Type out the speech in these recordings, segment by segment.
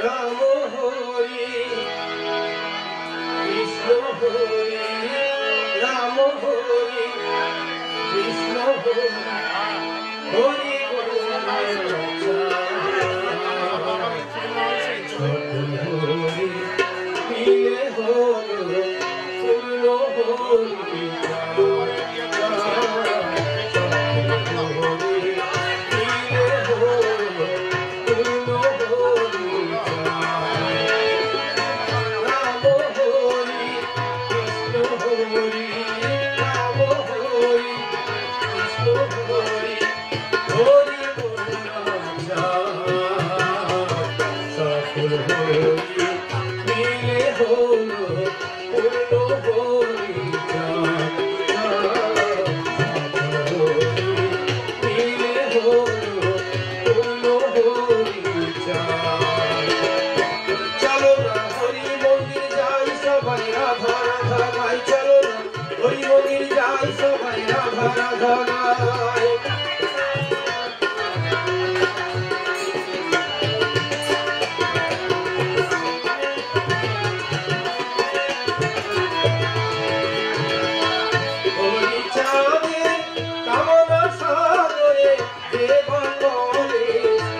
রাম হরি কৃষ্ণ হরি রাম হরি কৃষ্ণ হরি হরি হরি মিলে হল পূর্ণ হরি चलो ना हरि मंदिर जाई सबाई राधा राधा गाई चलो ना हरि मंदिर जाई सबाई राधा राधा गाई हरि चाँदे कामना सागरे जे भगवाने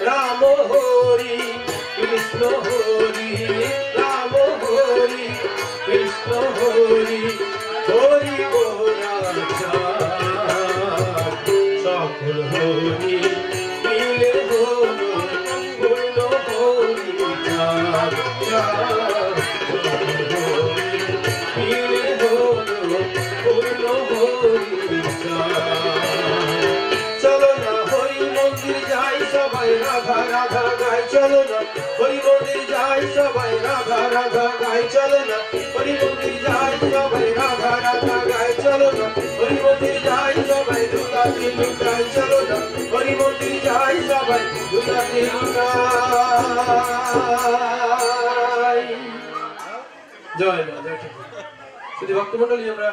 राम हरि कृष्ण हरि राम हरि कृष्ण हरि हरि सकल हरि मिले हल पूर्ण मिले हल पूर्ण चलो ना हरि मंदिर जाई सबाई राधा राधा गाई चलो ना हरि मंदिर जाई सबाई राधा राधा गाई चलो ना हरि मंदिर जाई सबाई राधा राधा गाई चलो ना हरि मंदिर जाई सबाई दुर्गा लुटाई चलो ना हरि मंदिर जाई सबाई दुर्गा लुटाई जय मां जय श्री भक्तमंडली আমরা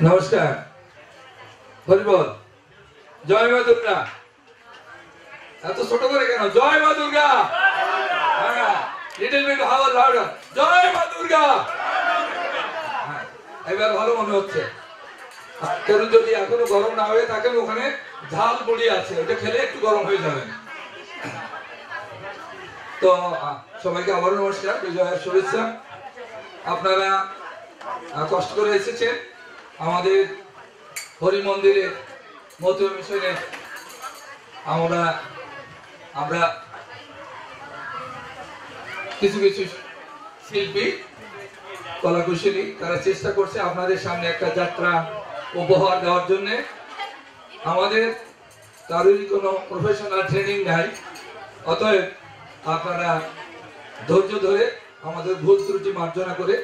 নমস্কার, হরিবল। জয় মা দুর্গা। এত ছোট করে কেন? জয় মা Durga. Little bit how louder. জয় মা দুর্গা। এবার ভালো মনে হচ্ছে। কেউ যদি এখনো গরম না হয়ে থাকেন, ওখানে ঝাল মুড়ি আছে, ওটা খেলে একটু গরম হয়ে যাবেন। তো সবাইকে আবারও নমস্কার, বিজয়ের শুভেচ্ছা। আপনারা কষ্ট করে এসেছেন আমাদের হরি মন্দিরে, মতুয়া মিশনে। আমরা কিছু কিছু শিল্পী, কলাকুশলী, তারা চেষ্টা করছে আপনাদের সামনে একটা যাত্রা উপহার দেওয়ার জন্য। আমাদের কারোরই কোনো প্রফেশনাল ট্রেনিং নাই, অতএব আপনারা ধৈর্য ধরে আমাদের ভুল ত্রুটি মার্জনা করে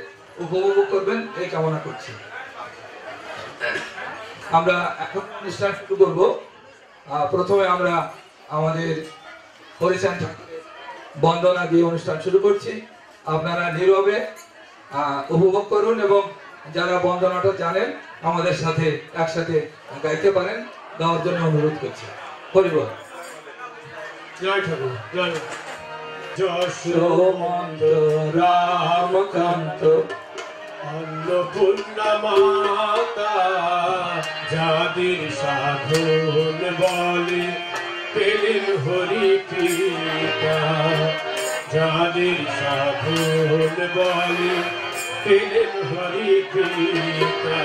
উপভোগ করবেন এই কামনা করছি। আমরা এখন অনুষ্ঠান শুরু করব। প্রথমে আমরা আমাদের হরিচাঁদ ঠাকুরের বন্দনা দিয়ে অনুষ্ঠান শুরু করছি। আপনারা নীরবে উপভোগ করুন এবং যারা বন্দনাটা জানেন আমাদের সাথে একসাথে গাইতে পারেন, গাওয়ার জন্য অনুরোধ করছি। হরিবল। জয় ঠাকুর। জয় যশোমন্ত রামকান্ত অন্নপূর্ণা মাতা, যাদের সাধন বলে পেলেন হরি পিতা, যাদের সাধন বলে পেলেন হরি পিতা।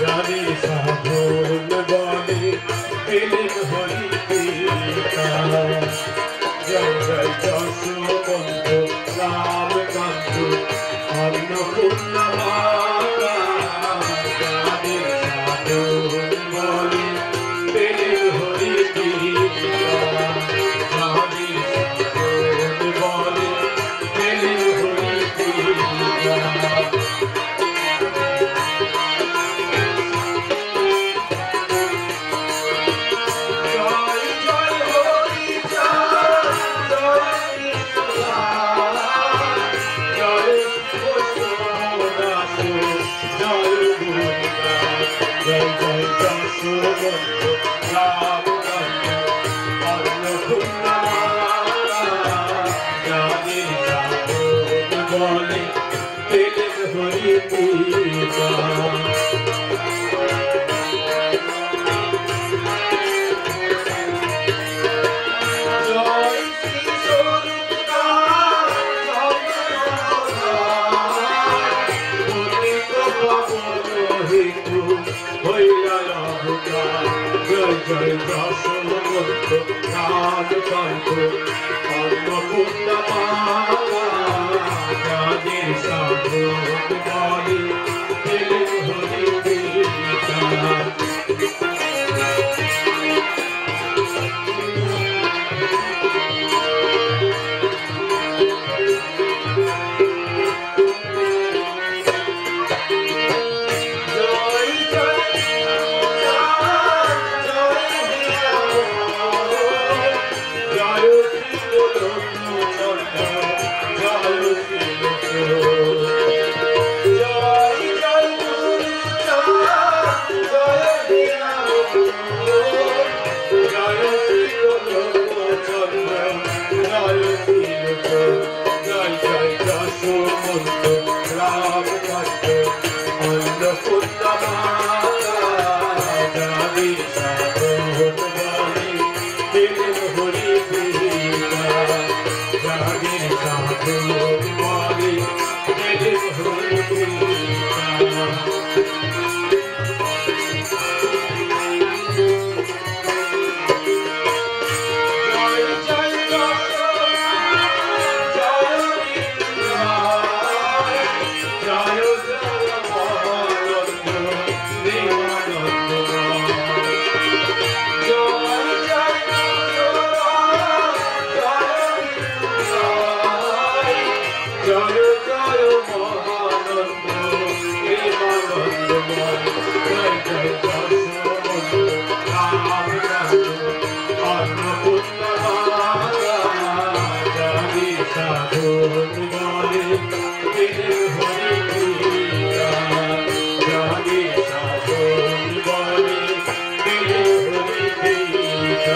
যাদের সাধন বলে পেলেন হরি পিতা। জয় জয় যশোমন্ত রামকান্ত অন্নপূর্ণা মাতা, যাদের সাধন বলে পেলেন হরি পিতা, যাদের সাধন বলে পেলেন হরি পিতা। জয় যশোমন্ত রামকান্ত অন্নপূর্ণা মাতা, যাদের সাধন বলে পেলেন হরি পিতা। সাধন বলে দিলে হরি কৃষ্ণ জানি সাধন বলে দিলে হরি কৃষ্ণ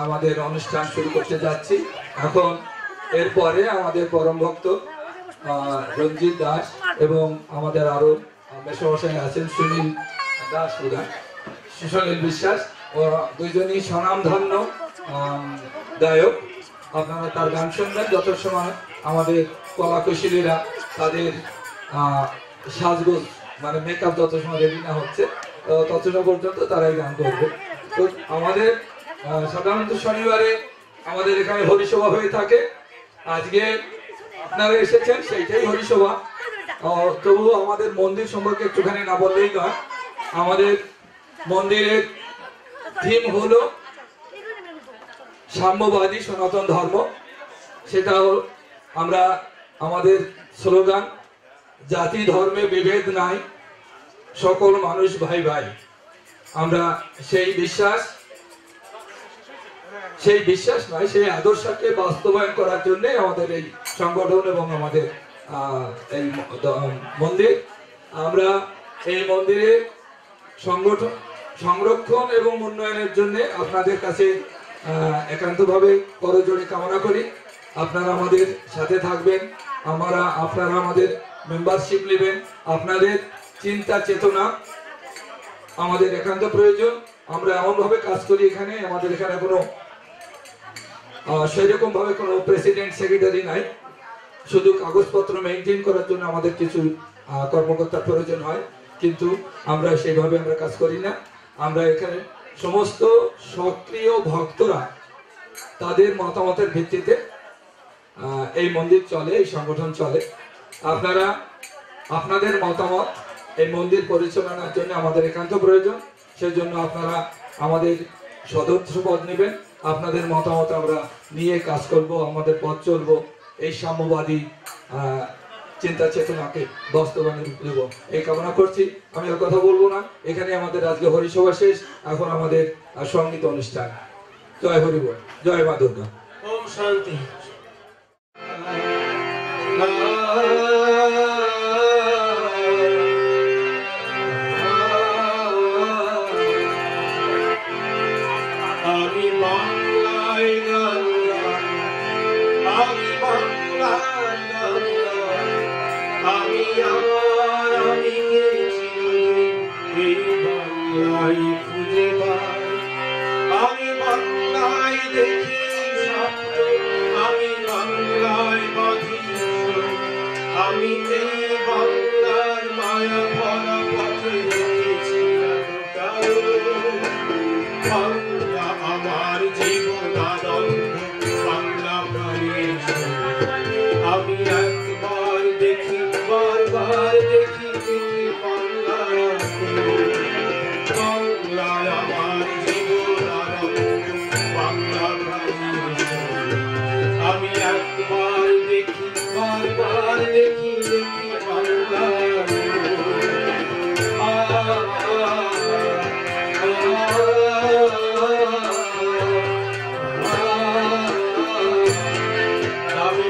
আমাদের অনুষ্ঠান শুরু করতে যাচ্ছি এখন। এরপরে আমাদের পরম ভক্ত রঞ্জিত দাস এবং আমাদের আরো মেশমশাই আছেন সুনীল দাস প্রধান, সুনীল বিশ্বাস, ও দুইজনই স্বনামধন্য গায়ক। আপনারা তার গান শুনবেন যত সময় আমাদের কলাকুশলীরা তাদের সাজগোজ মানে মেকআপ যত সময় রেডি না হচ্ছে ততটা পর্যন্ত তারাই গান করবে। তো আমাদের সাধারণত শনিবারে আমাদের এখানে হরিসভা হয়ে থাকে। আজকে আপনারা এসেছেন সেইটাই হরিসভা। তবুও আমাদের মন্দির সম্পর্কে একটুখানি না বললেই নয়। আমাদের মন্দিরের থিম হলো সাম্যবাদী সনাতন ধর্ম। সেটাও আমরা আমাদের স্লোগান জাতি ধর্মে বিভেদ নাই, সকল মানুষ ভাই ভাই। আমরা সেই বিশ্বাস নয়, সেই আদর্শকে বাস্তবায়ন করার জন্য আমাদের এই সংগঠন এবং আমাদের এই মন্দির। আমরা এই মন্দিরের সংরক্ষণ এবং উন্নয়নের জন্য আপনাদের কাছে একান্তভাবে করজোড়ে কামনা করি। আপনারা আমাদের সাথে থাকবেন, আপনারা আমাদের মেম্বারশিপ নেবেন। আপনাদের চিন্তা চেতনা আমাদের একান্ত প্রয়োজন। আমরা এমনভাবে কাজ করি এখানে, আমাদের এখানে কোনো সেরকম ভাবে কোনো প্রেসিডেন্ট সেক্রেটারি নাই। শুধু কাগজপত্র মেনটেন করার জন্য আমাদের কিছু কর্মকর্তার প্রয়োজন হয়, কিন্তু আমরা সেইভাবে আমরা কাজ করি না। আমরা এখানে সমস্ত সক্রিয় ভক্তরা তাদের মতামতের ভিত্তিতে এই মন্দির চলে, এই সংগঠন চলে। আপনারা আপনাদের মতামত এই মন্দির পরিচালনার জন্য আমাদের একান্ত প্রয়োজন। সেজন্য আপনারা আমাদের সদস্য পদ নেবেন। আপনাদের মতামত আমরা নিয়ে কাজ করব, আমাদের পথ চলবো, এই সাম্যবাদী চিন্তা চেতনাকে বাস্তবায়নে দেব এই কামনা করছি। আমি আর কথা বলবো না। এখানে আমাদের আজকে হরিসভা শেষ, এখন আমাদের সঙ্গীত অনুষ্ঠান। জয় হরি বল, জয় মা দুর্গা। ওম শান্তি। আমি বাংলায় গান গাই, আমি বাংলায় গান গাই, আমি চিরদিন এই বাংলায় খুঁজে পাই। আমি বাংলায় দেখি স্বপ্ন, আমি বাংলায় বাঁধি সুর, আমি এই বাংলার মায়া ভরা পথে রেখেছি বাংলা আমার জীবন আনন্দ, বাংলা প্রাণের সুর। আমি একবার দেখি, বারবার দেখি বাংলার ফুল। বাংলায় আমার জীবন আনন্দ, বাংলা প্রাণের সুর। আমি একবার দেখি, বারবার দেখি বাংলার ফুল। আমি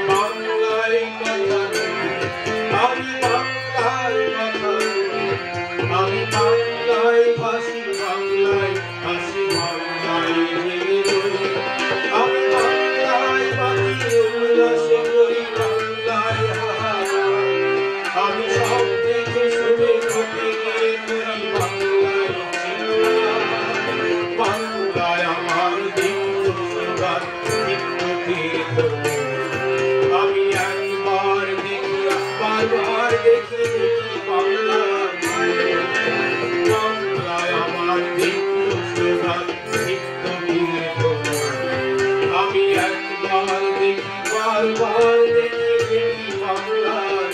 দেখি দেখি বাংলার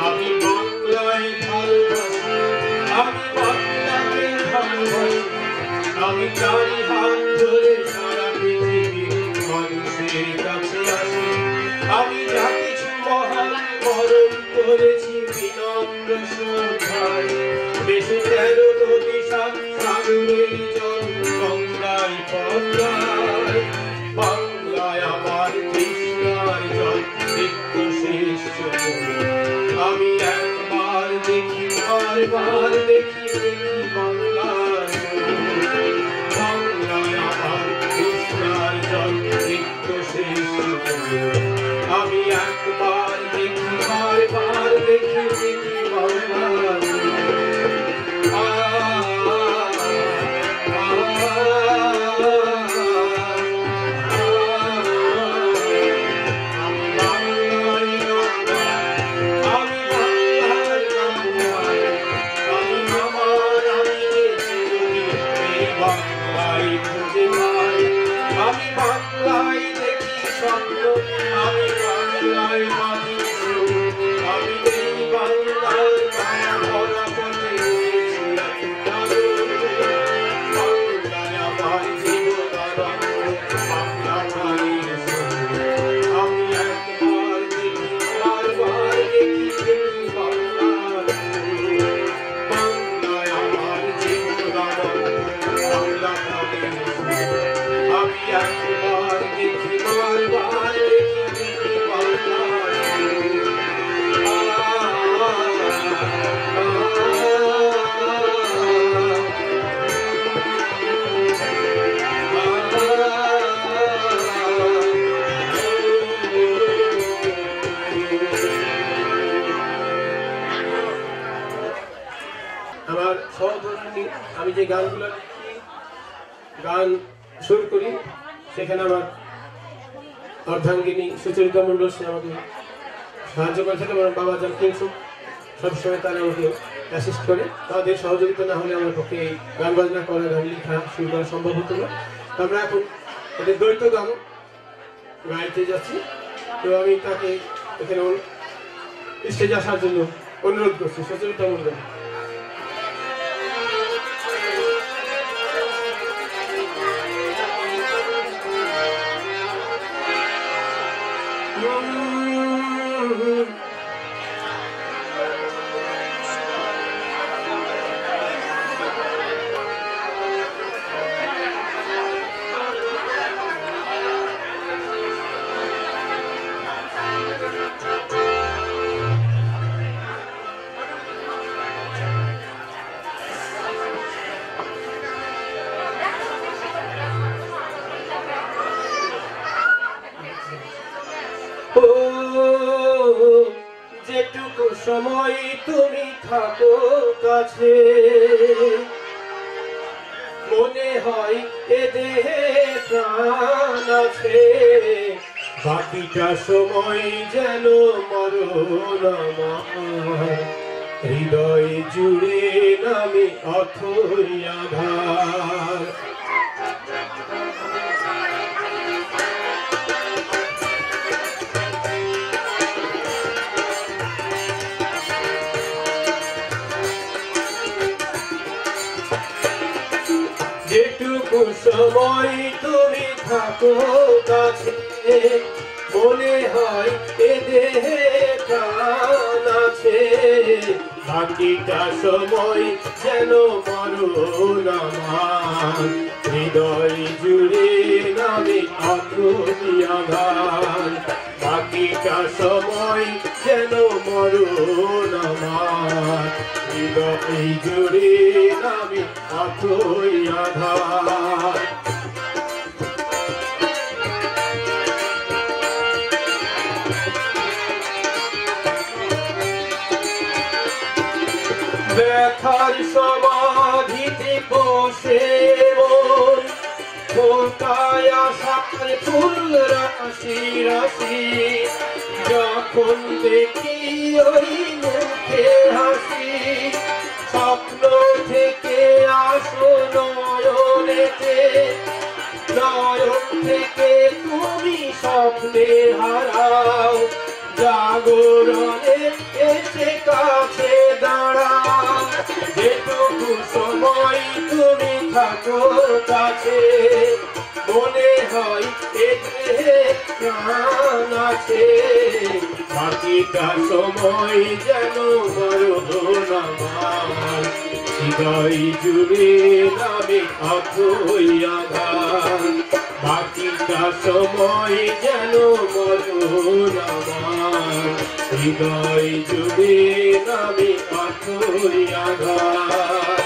আমি বাংলায় ভালোবাসি, আমি বাংলাকে ভালোবাসি, আমি তারই হাত ধরে সারা পৃথিবীর মানুষের কাছে আসি। আমি যা কিছু মহান বরণ করেছি বিনম্র শ্রদ্ধায়, বেশি 13 নদী সাগরের জল গঙ্গায় পদ্মায়, বাংলায় আমার তৃষ্ণার জল নিত্য শেষ চোখ। আমি একবার দেখি বারবার দেখি দেখি বাংলার বাংলায় আমার তৃষ্ণার জল নিত্য শেষ চোখ। আমি একবার দেখি বারবার দেখি দেখি বাংলার আমি বাংলায় দেখি স্বপ্ন, আমি বাংলায় বাঁধি সুর, আমি এই বাংলার মায়া ভরা পথে ঘুরেছি বাংলায় আমার জীবন, বাংলা মায়ের সুর। আমি একবার দেখি বারবার দেখি দেখি বাংলার বাংলায় আমার জীবন, বাংলা মায়ের সুর। আমি একবার দেখি বারবার দেখি দেখি বাংলার আমার সহধর্মিণী, আমি যে গানগুলো গান সুর করি সেখানে আমার অর্ধাঙ্গিনী সুচরিতা মণ্ডল সে আমাকে সাহায্য করে থাকে। আমার বাবা যান কিংসুক সবসময় তারা আমাকে অ্যাসিস্ট করে। তাদের সহযোগিতা না হলে আমার পক্ষে এই গান বাজনা করা, গান লেখা, সুর করা সম্ভব হতো না। আমরা এখন এদের দ্বৈত গান গাইতে যাচ্ছি। তো আমি তাকে এখানে স্টেজে আসার জন্য অনুরোধ করছি, সুচরিতা মণ্ডল। যেটুকু সময় তুমি থাকো কাছে, মনে হয় এ দেহে প্রাণ আছে, বাকিটা সময় যেন মরণ আমার, হৃদয় জুড়ে নামে অথই আধার। যেটুকু সময় তুমি থাকো কাছে, মনে হয় এ দেহে প্রাণ আছে, বাকিটা সময় যেন মরণ আমার, হৃদয় জুড়ে নামে অথই আধার, বাকিটা সময় যেন মরণ আমার, হৃদয় জুড়ে নামে অথই আধার। ব্যথার সমাধিতে বসে মন ফোটায় আশার ফুল রাশি রাশি, যখন দেখি ওই মুখে হাসি, স্বপ্ন থেকে আসো নয়নেতে, নয়ন থেকে তুমি স্বপ্নে হারাও, জাগরণে এসে কাছে দাঁড়াও, যেটুকু সময় তুমি থাকো কাছে, মনে হয় এতে প্রাণ আছে, বাকিটা সময় যেন মরণ আমার, হৃদয় জুড়ে নামে অথই আধার, বাকিটা সময় যেন মরণ আমার, হৃদয় জুড়ে নামে অথই আধার।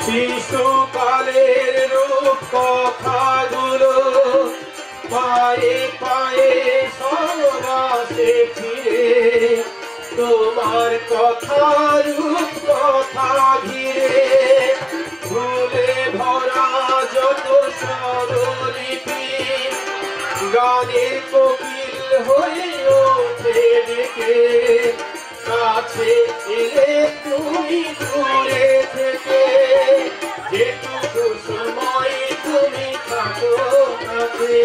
শিশুকালের রূপ কথাগুলো পায়ে পায়ে সবাসে ফিরে, তোমার কথা রূপ কথা ঘিরে, ভুলে ভরা যত স্বরলিপি, গানের কোকিল হয়ে ওঠে ডেকে, কাছে এলে তুমি দূরে থেকে, যেটুকু সময় তুমি থাকো কাছে,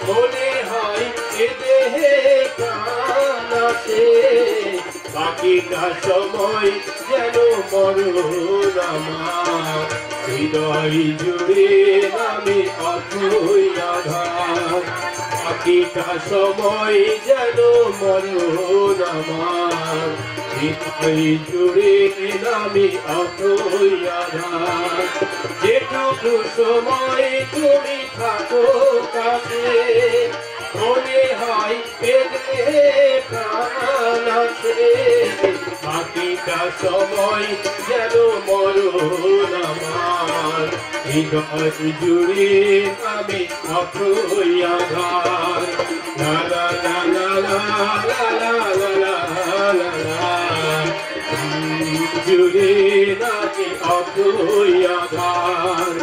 মনে হয় এ দেহে প্রাণ আছে, বাকিটা সময় যেন মরণ আমার, হৃদয় জুড়ে নামে অথই আধার, বাকিটা সময় যেন মরণ আমার, হৃদয় জুড়ে নামে অথই আধার, যেটুকু সময় তুমি থাকো কাছে, মনে হয় পেলে প্রাণ আছে, বাকিটা সময় যেন মরণ আমার, হৃদয় জুড়ে নামে অথই আধার। লা লা লা লা লা লা লা লা লা লা, জুড়ে নামে অথই আধার,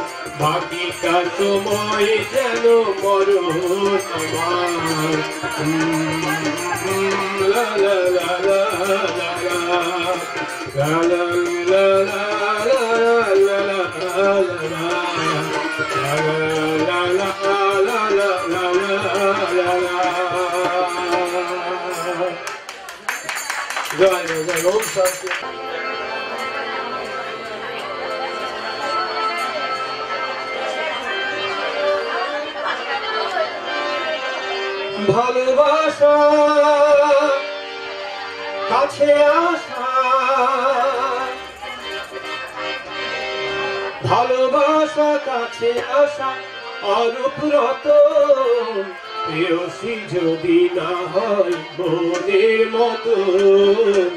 বাকিটা সময় যেন মরণ আমার, লা লা লা লা লা লা লা লা লা লা লা লা। জয় জয় ওম শান্তি। ভালোবাসা কাছে আসা, ভালোবাসা কাছে আসা অরূপ রতন, প্রেয়সী যদি না হয় মনের মতন,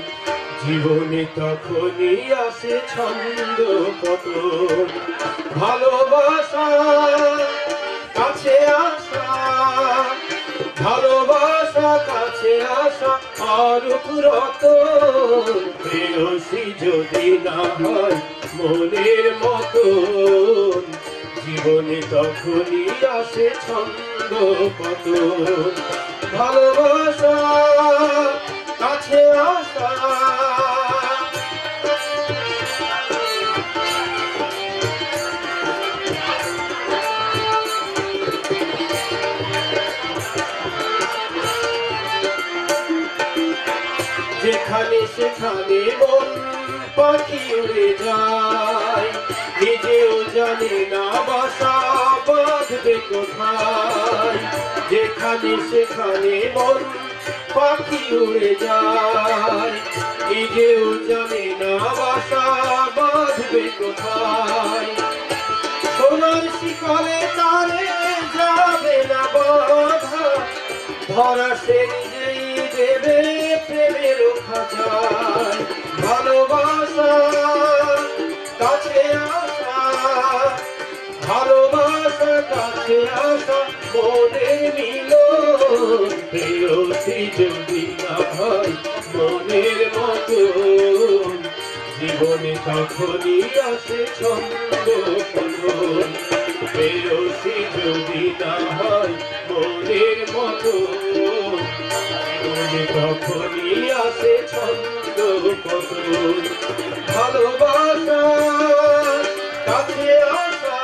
জীবনে তখনই আসে ছন্দ পতন। ভালোবাসা কাছে আসা, ভালোবাসা কাছে আসা অরূপ রতন, প্রেয়সী যদি না হয় মনের মতন, জীবনে তখনই আসে ছন্দ পতন। ভালোবাসা কাছে আসা, যেখানে সেখানে মন পাখি উড়ে যায়, নিজেও জানে না বাসা বাঁধবে কোথায়, যেখানে সেখানে মন পাখি উড়ে যায়, নিজেও জানে না বাসা বাঁধবে কোথায়, সোনার শিকলে তারে যাবে না বাঁধা, ধরা সে নিজেই দেবে প্রেমের খাজায়। ভালোবাসা কাছে আসা, ভালোবাসা কাছে আসা মনের মিলন, প্রেয়সী যদি না হয় মনের মতন, জীবনে তখনই আসে ছন্দ পতন, প্রেয়সী যদি না হয় মনের মতো, মনে তখনই আসে ছন্দ পতন। ভালোবাসা কাছে আসা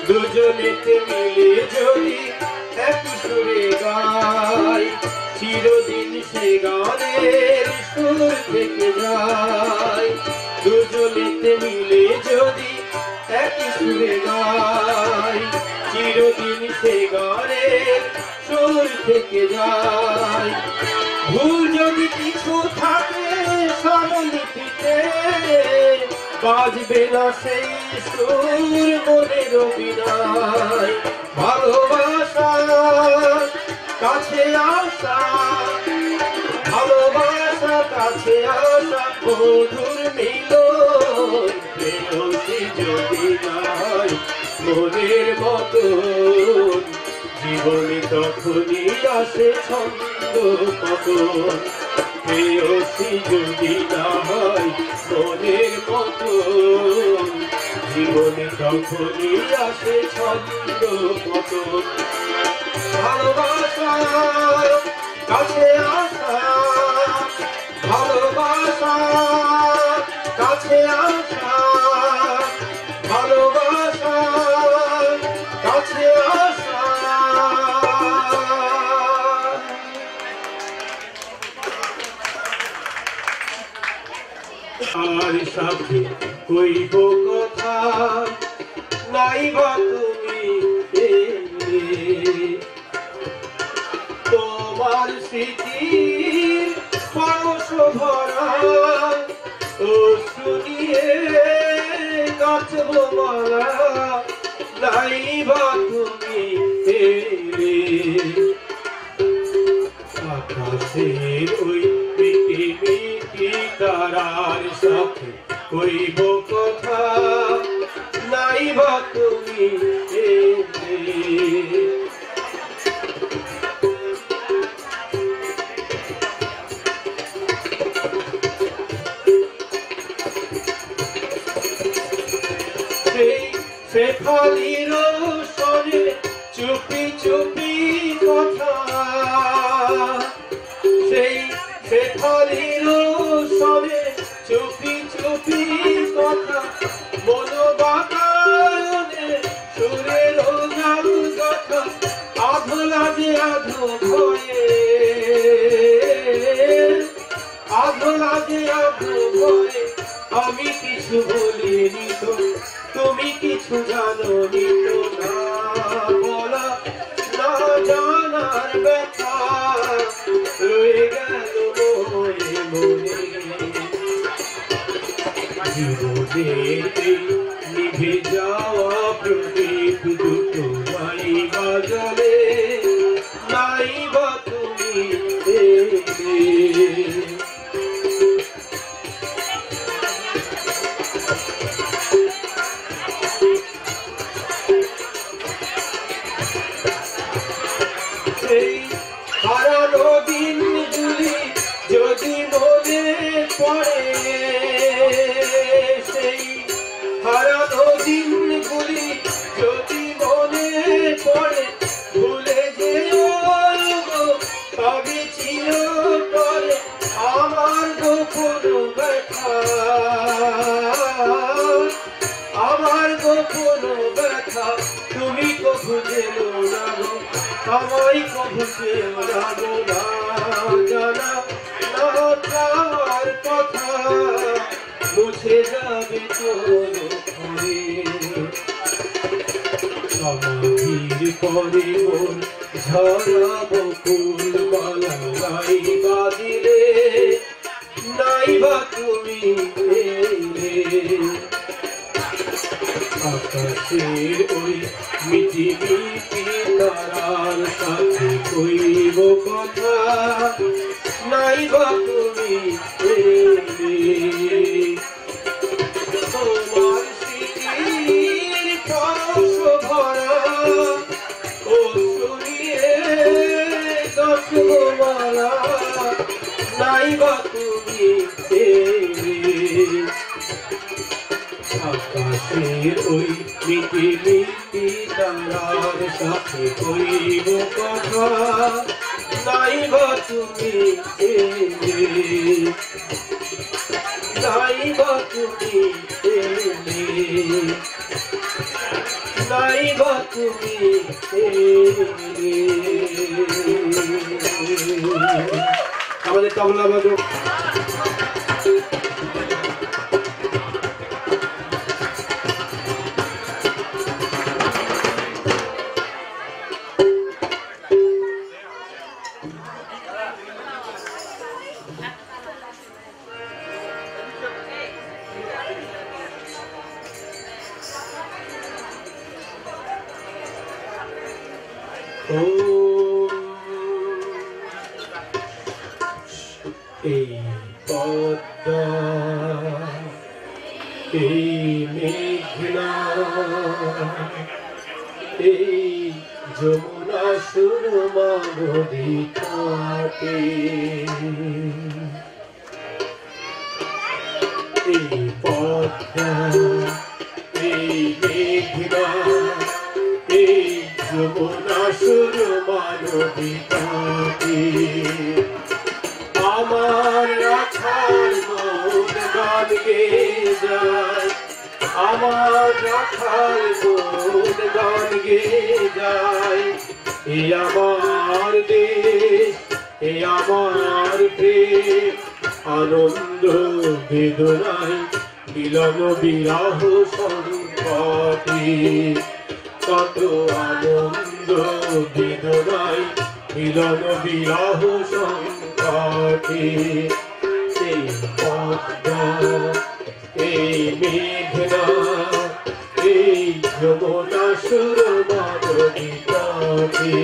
দুজনেতে মিলে যদি একই সুরে গাই, চিরদিন সে গানের সুর থেকে যায়। দুজনেতে মিলে যদি একই সুরে গাই, চিরদিন সে গানের সুর থেকে যায়। ভুল যদি কিছু থাকে স্বরলিপিতে, বাজবে না সেই সুর মনের বিনায়। ভালোবাসা কাছে আসা, ভালোবাসা কাছে আসা, মধুর মিলন। প্রেয়সী যদি নাই মনের মতন, জীবনে তখনই আসে ছন্দ পতন। প্রেয়সী যদি না হয় মনের মতন, জীবনে তখনই আসে ছন্দ পতন। ভালোবাসা কাছে আসা, ভালোবাসা কাছে আসা, ভালোবাসা কাছে আসা। আর সাথে কইব কথা, নাইবা তুমি এলে, তোমার স্মৃতির পরশ ভরা ও শুনিয়ে কাটব মালা, নাইবা তুমি এলে। আকাশের ওই মিটি মিটি তারার সাথে কইব কথা, নাইবা তুমি এলে। শেফালির স্বরে চুপি চুপি কথা, সেই শেফালির স্বরে চুপি চুপি কথা, মনোবাতায়নে সুরের জাদু কথা, আধো লাজে আধো ভয়ে, আধো লাজে আধো ভয়ে। আমি কিছু বলিনি তো, তুমি কিছু জানোনি তো, না বলা না জানার ব্যথা রয়ে গেল মনে মনে। জীবনের নিভে যাওয়া প্রদীপ দুটো নাইবা জ্বলে, নাইবা তুমি এলে। সেই হারানো দিনগুলি যদি মনে পড়ে, সেই হারানো দিনগুলি যদি মনে পড়ে, ভুলে যেও সবই চিরতরে আমার গোপন ব্যথা, আমার গোপন ব্যথা। তুমি কবু জেনো না গো, আমায় কবু চেও না গো, না জানা না যাওয়ার কথা মুছে যাবে তোর ঘরে। সমাধির পরে মন ঝরাবো ফুল মালা, নাইবা দিলে, নাইবা তুমি এলে। আকাশের ওই মিটি মিটি তারার সাথে কইব কথা, নাইবা তুমি এলে। তোমার স্মৃতির পরশ ভরা গো তুমি এলে আকাশের ওই মিটি মিটি তারার সাথে কইব কথা নাই গো তুমি এলে নাই গো তুমি এলে নাই গো তুমি এলে আমাদের তবলা বাদক এই পদ্মা এই মেঘনা এই যমুনা সুরমা নদী কাটে এই পদ্মা এই মেঘনা এই যমুনা সুরমা নদী কাটে আমার রাখার মন গান গেয়ে যায় আমার রাখার মন গান গেয়ে যায় এ আমার দেশ এ আমার প্রেম আনন্দ বেদনায় মিলন বিরহ সংকটে কত আনন্দ বেদনায় মিলন বিরহ সংকটে এই পদ্মা এই মেঘনা এই যমুনা সুরমা নদী কাটে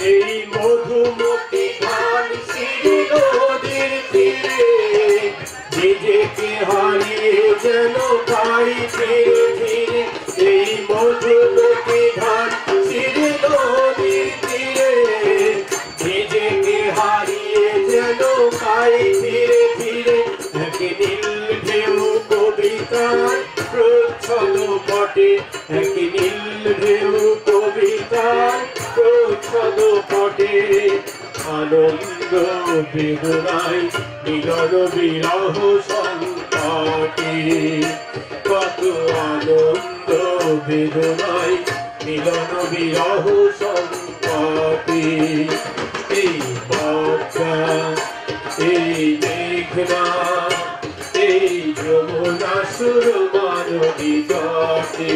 এই মধুমতি ধান সিঁড়ি নদীর তীরে নিজেকে হারিয়ে যেন পাই ধীরে ধীরে এই মধুমতি ধান সিঁড়ি নদীর তীরে নিজেকে হারিয়ে যেন পাই ধীরে ধীরে এক নীল ঢেউ কবিতার প্রচ্ছদ পটে এক নীল ঢেউ কবিতার প্রচ্ছদ পটে আনন্দ বেদনায় মিলন বিরহ সংকটে কত আনন্দ বেদনায় মিলন বিরহ সংকটে এই পদ্মা এই মেঘনা এই যমুনা সুরমা নদী কাটে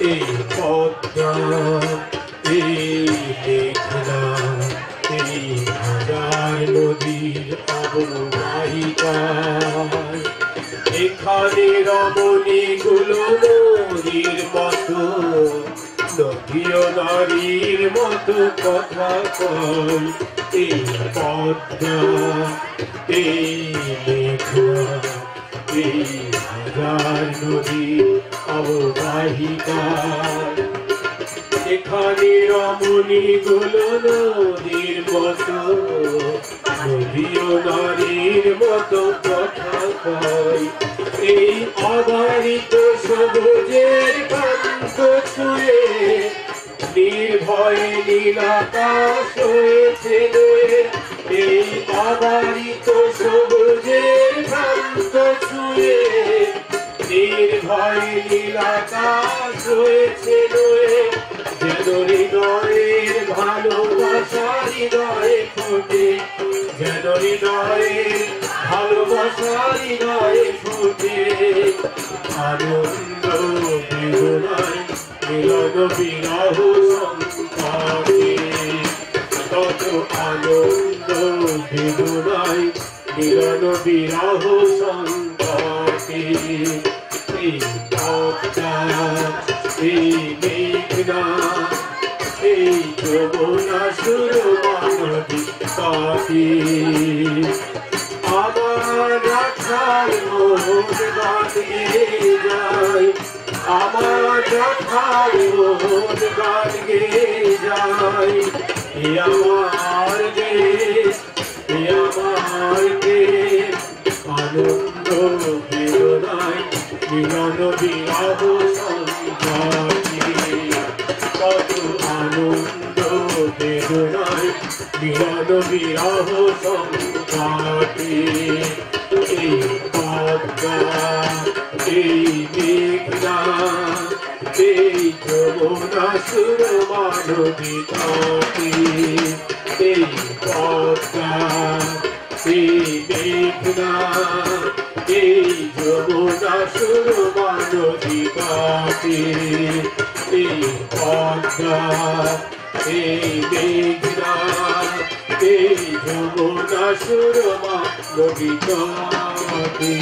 এই পদ্মা এই মেঘনা এই হাজার নদীর অববাহিকায় এখানে রমণীগুলো নদীর মতো নদীয় নারীর মতো কথা কয় এই পদ্মা এই মেঘনা এই হাজার নদীর অববাহিকায় এখানে রমণীগুলো নদীর মতো নদীয় নারীর মতো কথা কয় এই অবারিত সবুজের কান্ত ছুঁয়ে নির্ভয়ে নীলাকাশ হয়েছে দয়ে এই অবারিত সবুজের কান্ত ছুঁয়ে নির্ভয়ে নীলাকাশ হয়েছে দয়ে যেন হৃদয়ের ভালোবাসা হৃদয়ে ফোটে যেন হৃদয়ের ভালোবাসা হৃদয়ে ফোটে আনন্দ বেদনায় মিলন বিরহ সংকটে কত আনন্দ বেদনায় মিলন বিরহ সংকটে এই পদ্মা এই মেঘনা এই যমুনা সুরমা নদী কাটি আমার রাখাল মোর গান গেয়ে যায় আমার রাখাল মোর গান গেয়ে যায় এ আমার দেশ এ আমার দেশ আনন্দ বেদনায় মিলন বিরহ সংঘাতি কত আনন্দ বেদনায় মিলন বিরহ সংঘাতি এই পদ্মা এই মেঘনা এই যমুনা সুরমা নদী কাটি এই পদ্মা এই মেঘনা এই যমুনা সুরমা নদী কাটি এই পদ্মা এই মেঘনা এই যমুনা সুরমা নদী কাটি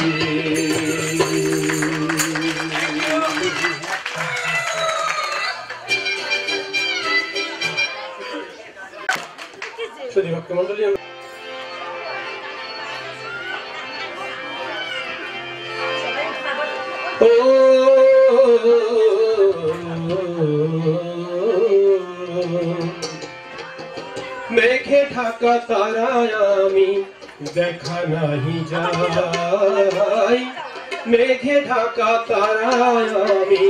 শুধু ভক্তমণ্ডলী মেঘে ঢাকা তারায় আমি দেখা নাহি যাই মেঘে ঢাকা তারায় আমি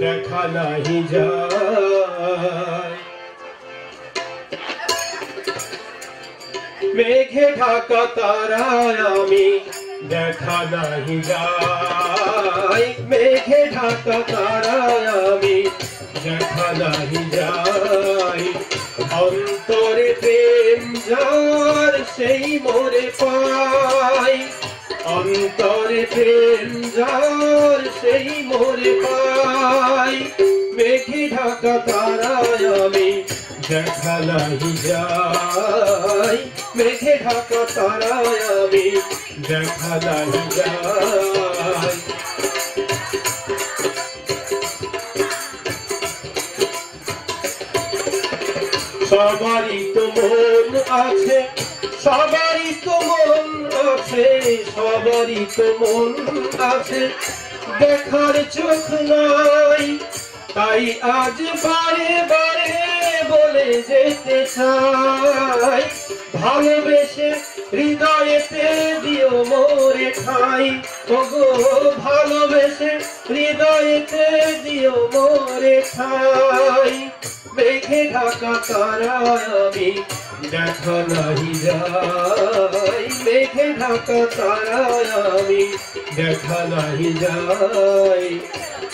দেখা নাহি যাই মেঘে ঢাকা তারায় আমি দেখা নাহি যাই মেঘে ঢাকা তারায় আমি দেখা নাহি যাই অন্তরে প্রেম যার সেই মোরে পাই অন্তরে প্রেম যার সেই মোরে পাই মেঘে ঢাকা তারায় আমি দেখা নাহি যাই মেঘে ঢাকা তারায় আমি দেখা নাহি যাই সবারই তো মন আছে সবারই তো মন আছে সবারই তো মন আছে দেখার চোখ নাই তাই আজ বারে বারে বলে যেতে চাই ভালোবেসে হৃদয়েতে দিও মোরে ঠাই ওগো ভালোবেসে হৃদয়েতে দিও মোরে ঠাই মেঘে ঢাকা তারায় আমি দেখা নাহি যাই মেঘে ঢাকা তারায় আমি দেখা নাহি যাই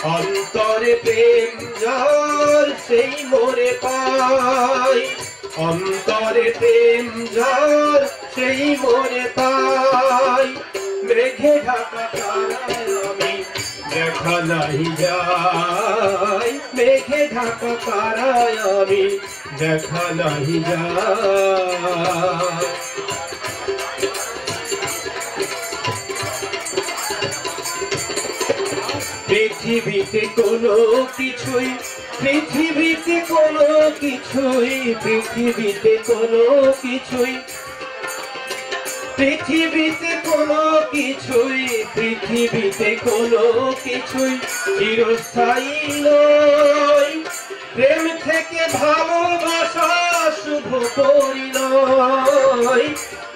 অন্তরে প্রেম যার সেই মোরে পাই অন্তরে প্রেম যার সেই মোরে পাই মেঘে ঢাকা তারায় আমি দেখা নাহি যাই মেঘে ঢাকা তারায় আমি দেখা নাহি যাই পৃথিবীতে কোনো কিছুই পৃথিবীতে কোনো কিছুই পৃথিবীতে কোনো কিছুই পৃথিবীতে কোনো কিছুই পৃথিবীতে কোনো কিছুই চিরস্থায়ী নয় প্রেম থেকে ভালোবাসা শুভ পরিণয়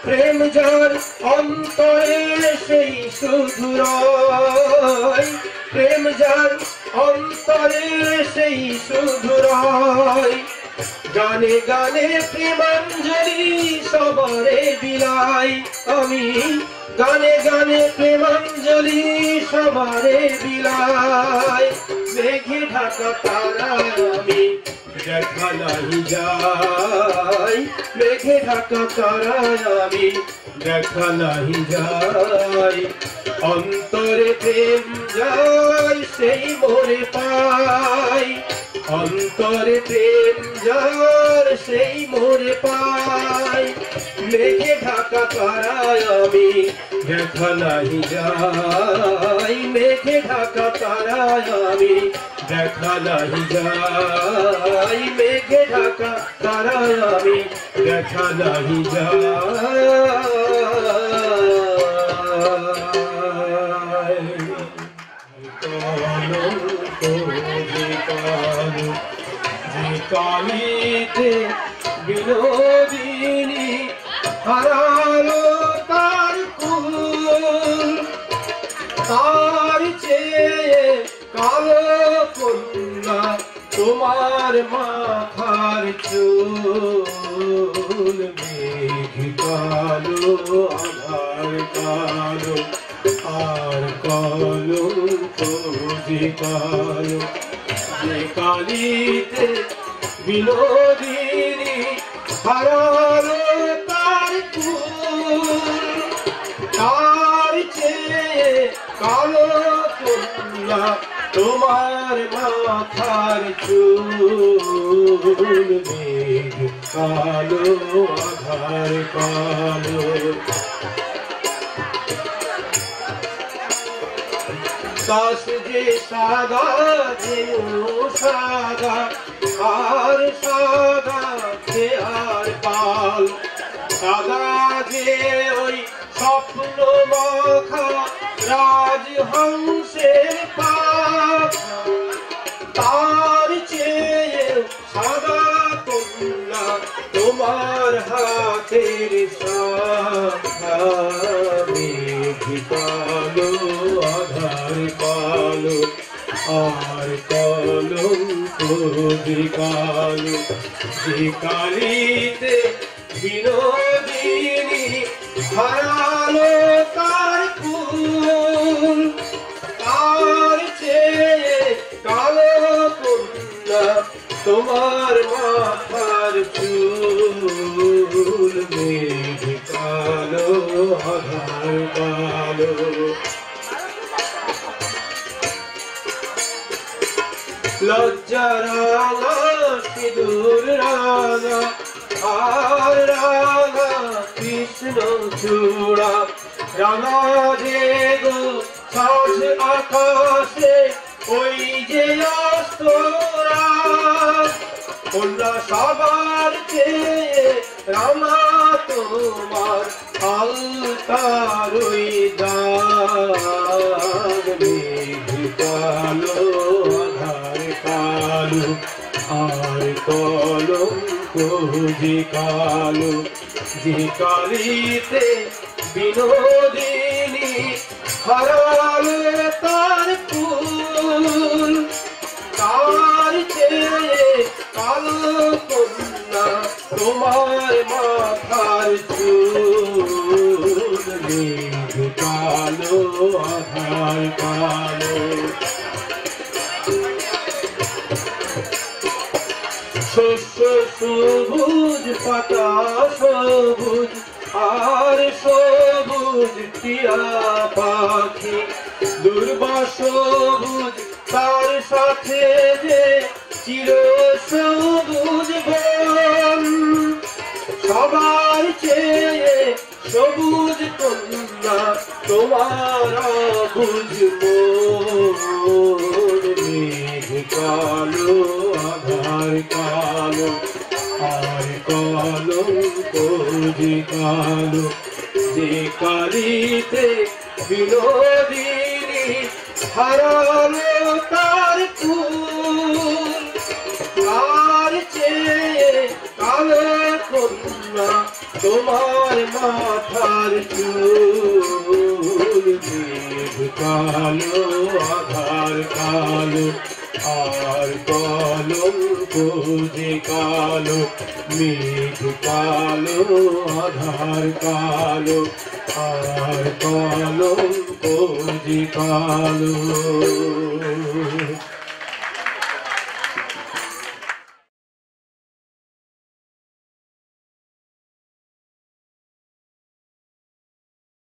প্রেম যার অন্তরে সেই শুধু রয় প্রেম যার অন্তরে সেই শুধু রয় গানে গানে প্রেমাঞ্জলি সবারে বিলাই আমি গানে গানে প্রেমাঞ্জলি সবারে বিলাই মেঘে ঢাকা তারায় আমি দেখা নাহি যাই মেঘে ঢাকা তারায় আমি দেখা নাহি যাই অন্তরে প্রেম যাই সেই মোরে পাই অন্তরে প্রেম যার সেই মোরে পাই মেঘে ঢাকা তারায় আমি দেখা নাহি যাই, মেঘে ঢাকা তারায় আমি দেখা নাহি যাই, মেঘে ঢাকা তারায় আমি দেখা নাহি যাই। যে কালিতে বিনোদিনী হারালো তার কুল, তার চেয়ে কালো কন্যা তোমার মাথার চুল। মেঘ কালো আধার কালো আর কালো যে কালো, যে কালিতে বিনোদিনী হারালো তার কুল, তার চেয়ে কালো কন্যা তোমার মাথার চুল। মেঘ কালো আধার কালো, কাশ যে সাদা যেও সাদা, আর সাদা যে আর কাল, সাদা যে ওই স্বপ্ন মাখা রাজহংসের পাখা, তার চেয়ে সাদা কন্যা তোমার হাতের শাখা। মেঘ কালো আধার কালো আর কলঙ্ক যে কালো, যে কালিতে বিনোদিনী হারালো তার কুল, তার চেয়ে কালো কন্যা তোমার মাথার চুল। মেঘ কালো আধার কালো, লজ্জা রাঙা সিঁদুর রাঙা আর রাঙা কৃষ্ণ চূড়া, রাঙা যে গো সাজ আকাশে ওই যে অস্তরা, কন্যা সবার চেয়ে রাঙা তোমার আলতার ওই দাগ। মেঘ কালো আধার কালো আর কলঙ্ক যে কালো, যে কালিতে বিনোদিনী হারালো তার কুল, তার চেয়ে কালো কন্যা তোমার মাথার চুল। মেঘ কালো আধার কালো, শস্য সবুজ পাতা সবুজ আর সবুজ টিয়া পাখি, দুর্বা সবুজ তার সাথে যে চির সবুজ বন, সবার চেয়ে সবুজ কন্যা তোমার বুঝবো। মেঘ কালো আধার কালো আর কলঙ্ক যে কালো, যে কালিতে বিনোদিনী হারালো তার কুল, তার চেয়ে কালো কন্যা তোমার মাথার চুল। মেঘ কালো আধার কালো আর কলঙ্ক যে কালো, মেঘ কালো আধার কালো আর কলঙ্ক যে কালো।